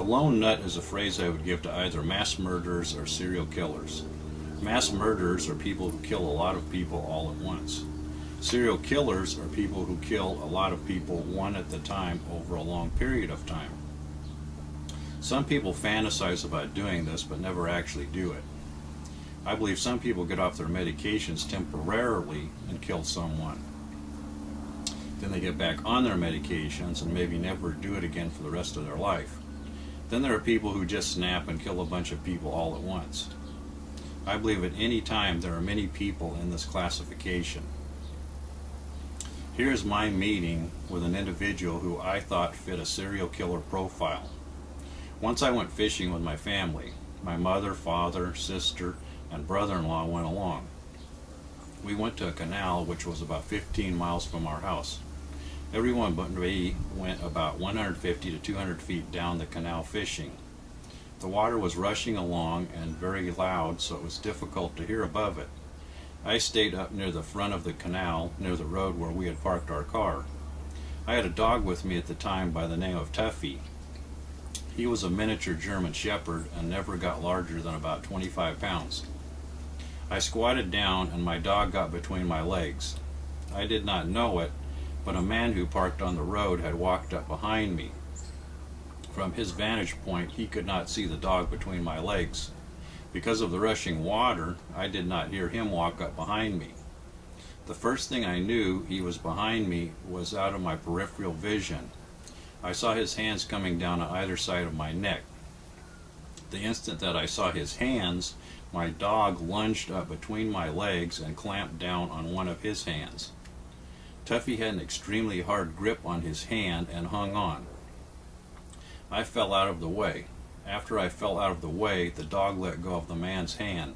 The lone nut is a phrase I would give to either mass murderers or serial killers. Mass murderers are people who kill a lot of people all at once. Serial killers are people who kill a lot of people one at a time over a long period of time. Some people fantasize about doing this but never actually do it. I believe some people get off their medications temporarily and kill someone. Then they get back on their medications and maybe never do it again for the rest of their life. Then there are people who just snap and kill a bunch of people all at once. I believe at any time there are many people in this classification. Here's my meeting with an individual who I thought fit a serial killer profile. Once I went fishing with my family. My mother, father, sister, and brother-in-law went along. We went to a canal which was about 15 miles from our house. Everyone but me went about 150 to 200 feet down the canal fishing. The water was rushing along and very loud, so it was difficult to hear above it. I stayed up near the front of the canal, near the road where we had parked our car. I had a dog with me at the time by the name of Tuffy. He was a miniature German Shepherd and never got larger than about 25 pounds. I squatted down and my dog got between my legs. I did not know it, but a man who parked on the road had walked up behind me. From his vantage point, he could not see the dog between my legs. Because of the rushing water, I did not hear him walk up behind me. The first thing I knew he was behind me was out of my peripheral vision. I saw his hands coming down on either side of my neck. The instant that I saw his hands, my dog lunged up between my legs and clamped down on one of his hands. Tuffy had an extremely hard grip on his hand and hung on. I fell out of the way. After I fell out of the way, the dog let go of the man's hand.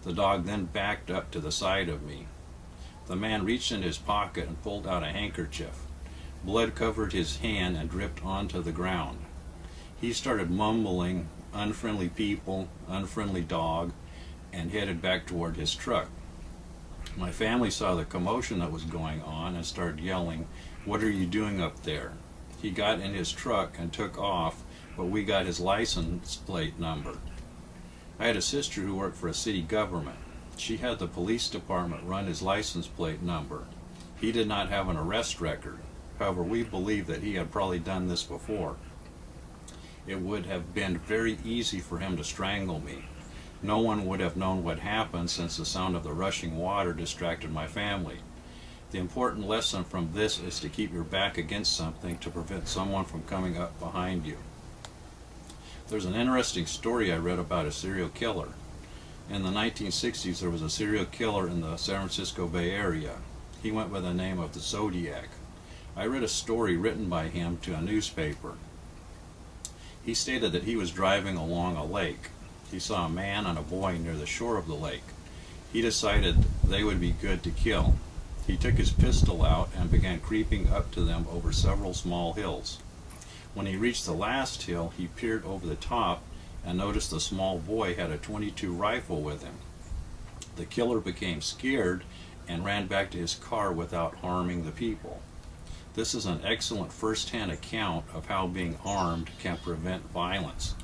The dog then backed up to the side of me. The man reached in his pocket and pulled out a handkerchief. Blood covered his hand and dripped onto the ground. He started mumbling, "Unfriendly people, unfriendly dog," and headed back toward his truck. My family saw the commotion that was going on and started yelling, "What are you doing up there?" He got in his truck and took off, but we got his license plate number. I had a sister who worked for a city government. She had the police department run his license plate number. He did not have an arrest record. However, we believe that he had probably done this before. It would have been very easy for him to strangle me. No one would have known what happened since the sound of the rushing water distracted my family. The important lesson from this is to keep your back against something to prevent someone from coming up behind you. There's an interesting story I read about a serial killer. In the 1960s, there was a serial killer in the San Francisco Bay Area. He went by the name of the Zodiac. I read a story written by him to a newspaper. He stated that he was driving along a lake. He saw a man and a boy near the shore of the lake. He decided they would be good to kill. He took his pistol out and began creeping up to them over several small hills. When he reached the last hill, he peered over the top and noticed the small boy had a .22 rifle with him. The killer became scared and ran back to his car without harming the people. This is an excellent first-hand account of how being armed can prevent violence.